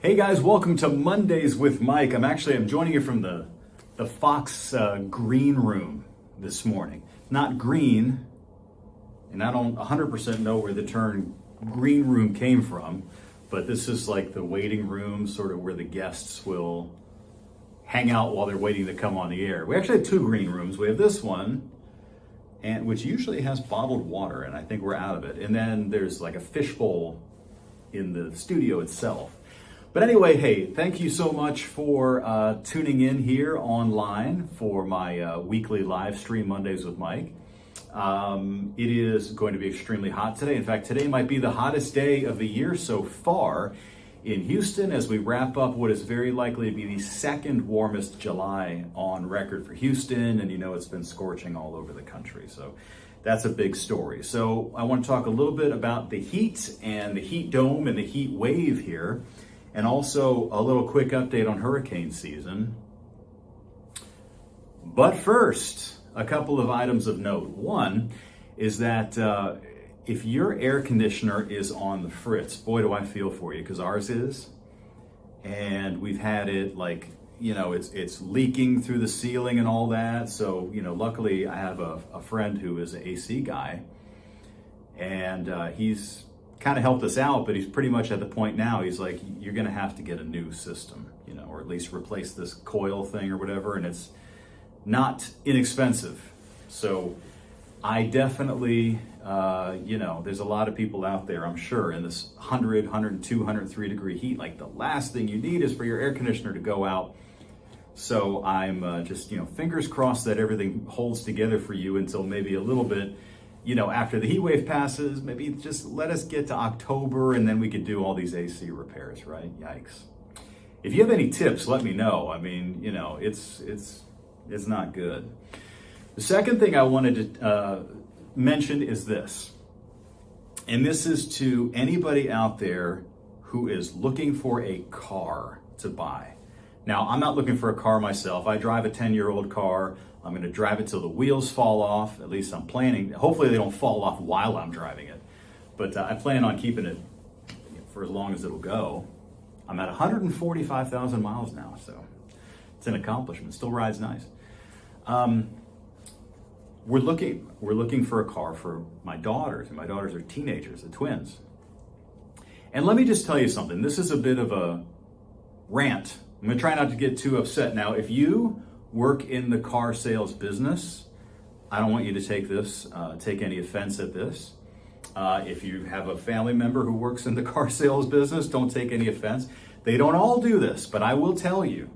Hey guys, welcome to Mondays with Mike. I'm joining you from the Fox green room this morning. Not green, and I don't 100% know where the term green room came from, but this is like the waiting room, sort of where the guests will hang out while they're waiting to come on the air. We actually have two green rooms. We have this one, and which usually has bottled water, and I think we're out of it. And then there's like a fishbowl in the studio itself. But anyway, hey, thank you so much for tuning in here online for my weekly live stream Mondays with Mike. It is going to be extremely hot today. In fact, today might be the hottest day of the year so far in Houston as we wrap up what is very likely to be the second warmest July on record for Houston. And you know, it's been scorching all over the country. So that's a big story. So I want to talk a little bit about the heat and the heat dome and the heat wave here. And also a little quick update on hurricane season. But first, a couple of items of note. One is that if your air conditioner is on the fritz, boy, do I feel for you, because ours is. And we've had it like, you know, it's leaking through the ceiling and all that. So, you know, luckily I have a friend who is an AC guy, and he's kind of helped us out, but he's pretty much at the point now, he's like, you're going to have to get a new system, you know, or at least replace this coil thing or whatever. And it's not inexpensive. So I definitely, you know, there's a lot of people out there, I'm sure, in this 100, 102, 103 degree heat. Like, the last thing you need is for your air conditioner to go out. So I'm just, you know, fingers crossed that everything holds together for you until maybe a little bit, you know, after the heat wave passes. Maybe just let us get to October and then we could do all these AC repairs, right? Yikes. If you have any tips, let me know. I mean, you know, it's not good. The second thing I wanted to mention is this. And this is to anybody out there who is looking for a car to buy. Now, I'm not looking for a car myself. I drive a 10-year-old car. I'm going to drive it till the wheels fall off. At least I'm planning. Hopefully they don't fall off while I'm driving it. But I plan on keeping it for as long as it'll go. I'm at 145,000 miles now, so it's an accomplishment. Still rides nice. We're looking for a car for my daughters, and my daughters are teenagers, the twins. And let me just tell you something. This is a bit of a rant. I'm going to try not to get too upset. Now, if you work in the car sales business, I don't want you to take any offense at this. If you have a family member who works in the car sales business, don't take any offense. They don't all do this, but I will tell you,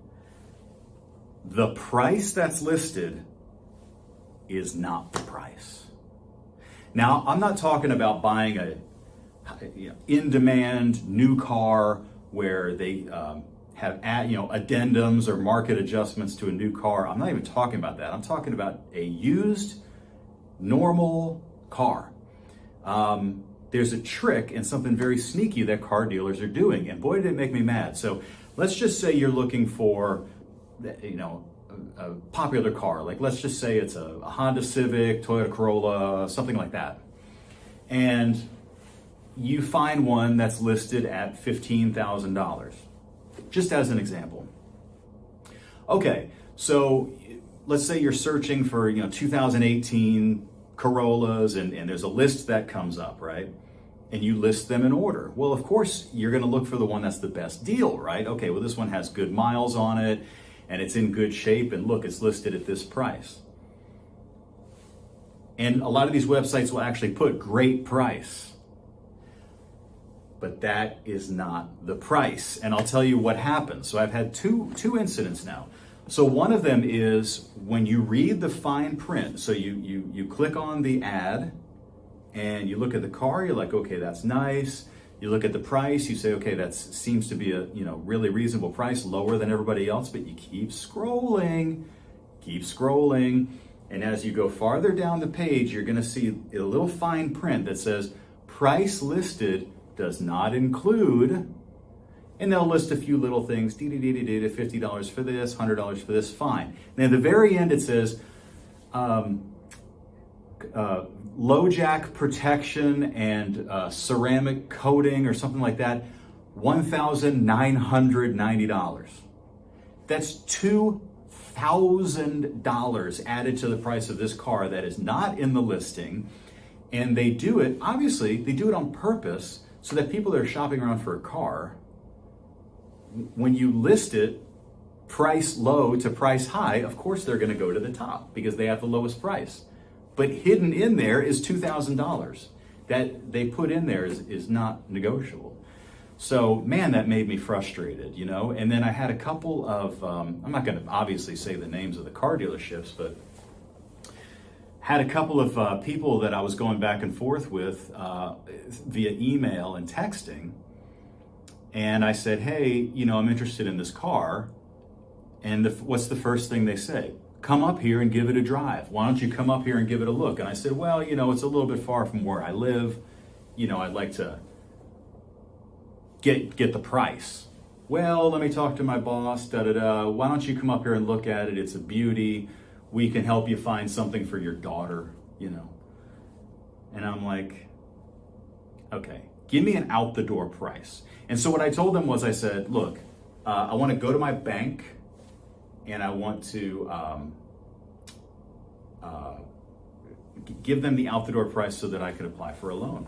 the price that's listed is not the price. Now, I'm not talking about buying a in-demand new car where they have addendums or market adjustments to a new car. I'm not even talking about that. I'm talking about a used, normal car. There's a trick and something very sneaky that car dealers are doing, and boy, did it make me mad. So let's just say you're looking for, you know, a popular car. Like, let's just say it's a Honda Civic, Toyota Corolla, something like that. And you find one that's listed at $15,000. Just as an example. Okay, so let's say you're searching for, 2018 Corollas, and there's a list that comes up, right? And you list them in order. Well, of course, you're going to look for the one that's the best deal, right? Okay, well, this one has good miles on it, and it's in good shape, and look, it's listed at this price. And a lot of these websites will actually put great price. But that is not the price. And I'll tell you what happens. So I've had two incidents now. So one of them is when you read the fine print. So you click on the ad and you look at the car, you're like, okay, that's nice. You look at the price, you say, okay, that seems to be a really reasonable price, lower than everybody else, but you keep scrolling. And as you go farther down the page, you're gonna see a little fine print that says price listed does not include, and they'll list a few little things, $50 for this, $100 for this, fine. And at the very end it says, low jack protection and ceramic coating or something like that, $1,990. That's $2,000 added to the price of this car that is not in the listing. And they do it, obviously, they do it on purpose so that people that are shopping around for a car, when you list it price low to price high, of course they're going to go to the top because they have the lowest price. But hidden in there is $2,000 that they put in there is not negotiable. So, man, that made me frustrated, you know? And then I had a couple of, I'm not going to obviously say the names of the car dealerships, but had a couple of people that I was going back and forth with via email and texting. And I said, hey, you know, I'm interested in this car. And what's the first thing they say? Come up here and give it a drive. Why don't you come up here and give it a look? And I said, well, you know, it's a little bit far from where I live. You know, I'd like to get the price. Well, let me talk to my boss, Why don't you come up here and look at it? It's a beauty. We can help you find something for your daughter, you know. And I'm like, okay, give me an out the door price. And so what I told them was, I said, look, I want to go to my bank and I want to give them the out the door price so that I could apply for a loan.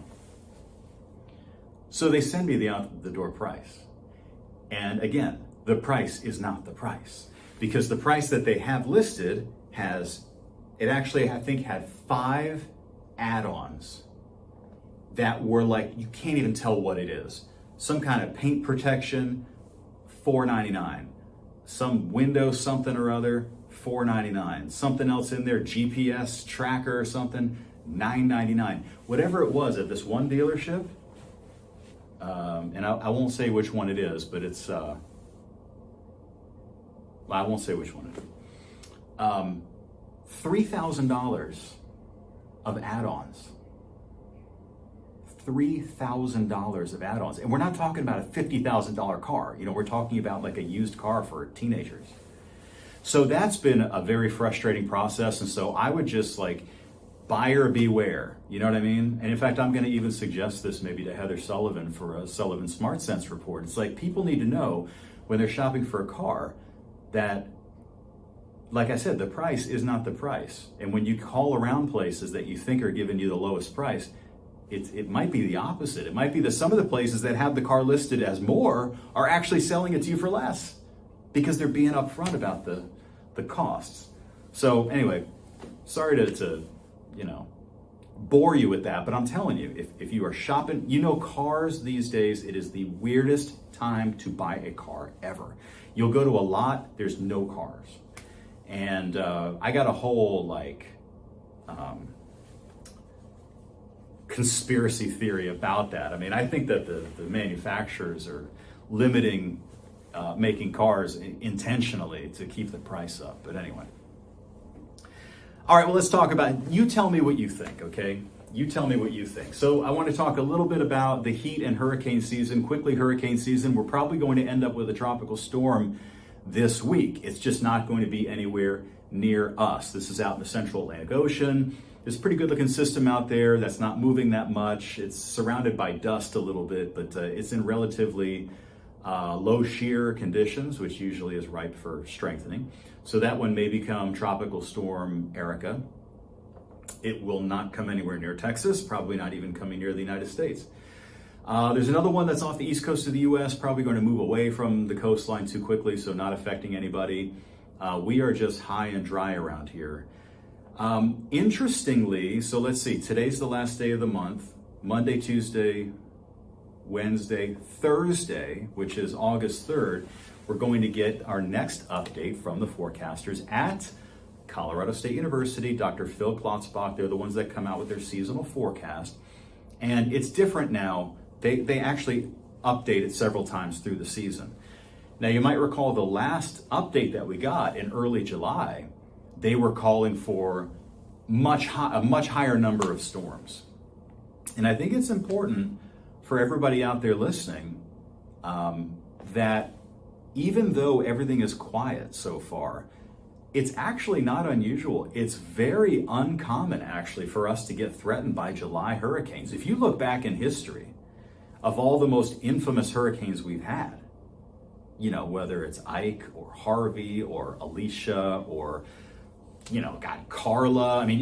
So they send me the out the door price. And again, the price is not the price, because the price that they have listed it actually, I think, had 5 add-ons that were like, you can't even tell what it is. Some kind of paint protection, $499. Some window something or other, $499. Something else in there, GPS tracker or something, $999. Whatever it was at this one dealership, and I won't say which one it is, but it's, I won't say which one it is. $3,000 of add-ons. $3,000 of add-ons. And we're not talking about a $50,000 car. You know, we're talking about like a used car for teenagers. So that's been a very frustrating process. And so I would just like, buyer beware. You know what I mean? And in fact, I'm going to even suggest this maybe to Heather Sullivan for a Sullivan Smart Sense report. It's like, people need to know when they're shopping for a car that, like I said, the price is not the price. And when you call around places that you think are giving you the lowest price, it might be the opposite. It might be that some of the places that have the car listed as more are actually selling it to you for less because they're being upfront about the costs. So anyway, sorry to you know, bore you with that, but I'm telling you, if you are shopping, you know, cars these days, it is the weirdest time to buy a car ever. You'll go to a lot, there's no cars. And I got a whole like conspiracy theory about that. I mean, I think that the manufacturers are limiting making cars intentionally to keep the price up. But anyway. All right, well, let's talk about, you tell me what you think, okay? You tell me what you think. So I want to talk a little bit about the heat and hurricane season. Quickly, hurricane season, we're probably going to end up with a tropical storm this week. It's just not going to be anywhere near us. This is out in the central Atlantic Ocean. There's a pretty good looking system out there that's not moving that much. It's surrounded by dust a little bit, but it's in relatively low shear conditions, which usually is ripe for strengthening. So that one may become Tropical Storm Erica. It will not come anywhere near Texas, probably not even coming near the United States. There's another one that's off the east coast of the U.S., probably going to move away from the coastline too quickly, so not affecting anybody. We are just high and dry around here. Interestingly, so let's see, today's the last day of the month, Monday, Tuesday, Wednesday, Thursday, which is August 3rd, we're going to get our next update from the forecasters at Colorado State University, Dr. Phil Klotzbach. They're the ones that come out with their seasonal forecast. And it's different now. They actually update it several times through the season. Now, you might recall the last update that we got in early July, they were calling for a much higher number of storms. And I think it's important for everybody out there listening that even though everything is quiet so far, it's actually not unusual. It's very uncommon, actually, for us to get threatened by July hurricanes. If you look back in history, of all the most infamous hurricanes we've had. You know, whether it's Ike or Harvey or Alicia or, you know, God, Carla. I mean,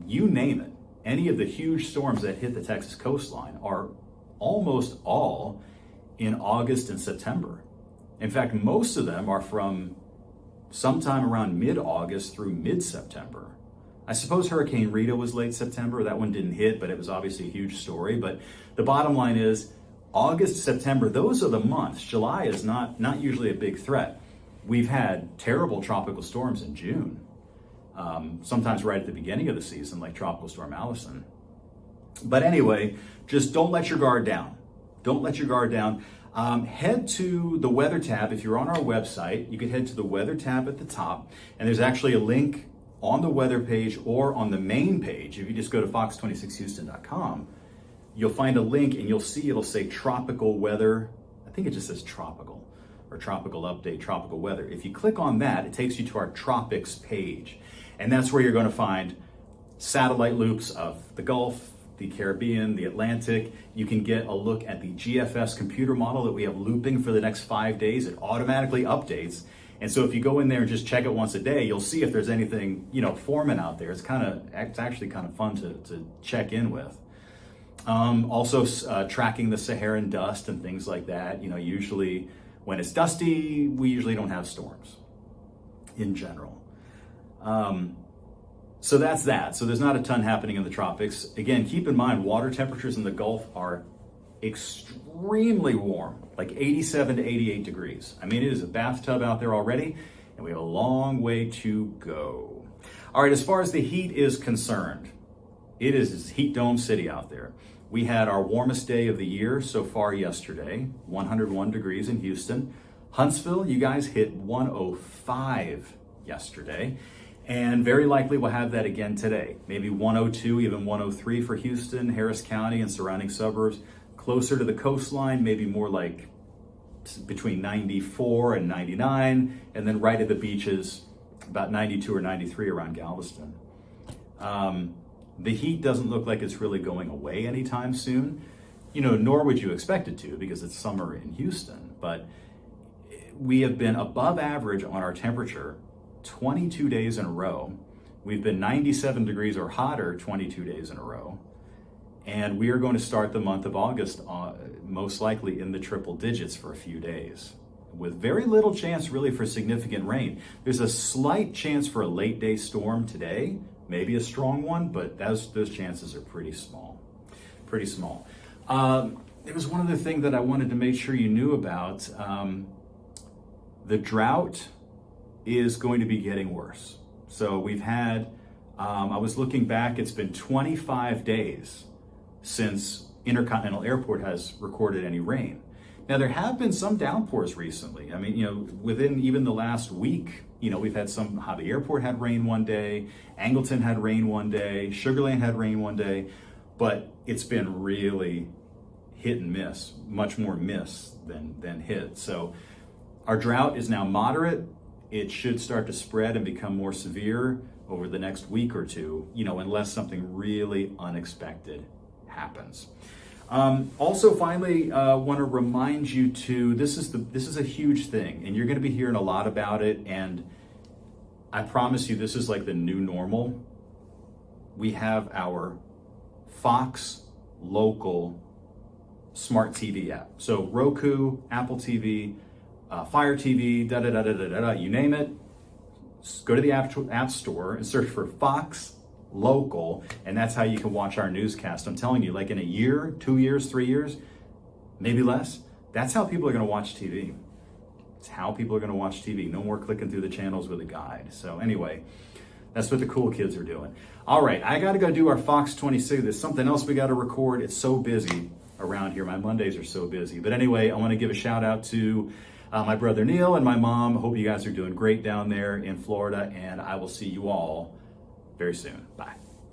you name it. Any of the huge storms that hit the Texas coastline are almost all in August and September. In fact, most of them are from sometime around mid-August through mid-September. I suppose Hurricane Rita was late September. That one didn't hit, but it was obviously a huge story. But the bottom line is August, September, those are the months. July is not usually a big threat. We've had terrible tropical storms in June, sometimes right at the beginning of the season, like Tropical Storm Allison. But anyway, just don't let your guard down. Don't let your guard down. Head to the weather tab. If you're on our website, you can head to the weather tab at the top, and there's actually a link on the weather page or on the main page. If you just go to fox26houston.com, you'll find a link and you'll see it'll say tropical weather. I think it just says tropical or tropical update, tropical weather. If you click on that, it takes you to our Tropics page. And that's where you're going to find satellite loops of the Gulf, the Caribbean, the Atlantic. You can get a look at the GFS computer model that we have looping for the next 5 days. It automatically updates. And so if you go in there and just check it once a day, you'll see if there's anything, forming out there. It's actually kind of fun to check in with. Also tracking the Saharan dust and things like that. Usually when it's dusty, we usually don't have storms in general. So that's that. So there's not a ton happening in the tropics. Again, keep in mind, water temperatures in the Gulf are extremely warm, like 87 to 88 degrees. I mean, it is a bathtub out there already, and we have a long way to go. All right, as far as the heat is concerned, it is heat dome city out there. We had our warmest day of the year so far yesterday, 101 degrees in Houston. Huntsville, you guys hit 105 yesterday. And very likely we'll have that again today. Maybe 102, even 103 for Houston, Harris County and surrounding suburbs. Closer to the coastline, maybe more like between 94 and 99. And then right at the beaches, about 92 or 93 around Galveston. The heat doesn't look like it's really going away anytime soon. Nor would you expect it to, because it's summer in Houston. But we have been above average on our temperature 22 days in a row. We've been 97 degrees or hotter 22 days in a row. And we are going to start the month of August most likely in the triple digits for a few days, with very little chance really for significant rain. There's a slight chance for a late day storm today, maybe a strong one, but those chances are pretty small. Pretty small. There was one other thing that I wanted to make sure you knew about. The drought is going to be getting worse. So we've had, I was looking back, it's been 25 days since Intercontinental Airport has recorded any rain. Now there have been some downpours recently. I mean, within even the last week, we've had some, Hobby Airport had rain one day, Angleton had rain one day, Sugar Land had rain one day, but it's been really hit and miss, much more miss than hit. So our drought is now moderate. It should start to spread and become more severe over the next week or two, unless something really unexpected happens. Also, finally, want to remind you this is a huge thing, and you're going to be hearing a lot about it. And I promise you, this is like the new normal. We have our Fox Local Smart TV app. So Roku, Apple TV, Fire TV, you name it. Just go to the app store and search for Fox Local, and that's how you can watch our newscast. I'm telling you, like in a year, 2 years, 3 years, maybe less, that's how people are going to watch TV. It's how people are going to watch TV. No more clicking through the channels with a guide. So anyway, that's what the cool kids are doing. All right, I got to go do our Fox 26. There's something else we got to record. It's so busy around here. My Mondays are so busy. But anyway, I want to give a shout out to my brother Neil and my mom. Hope you guys are doing great down there in Florida, and I will see you all very soon. Bye.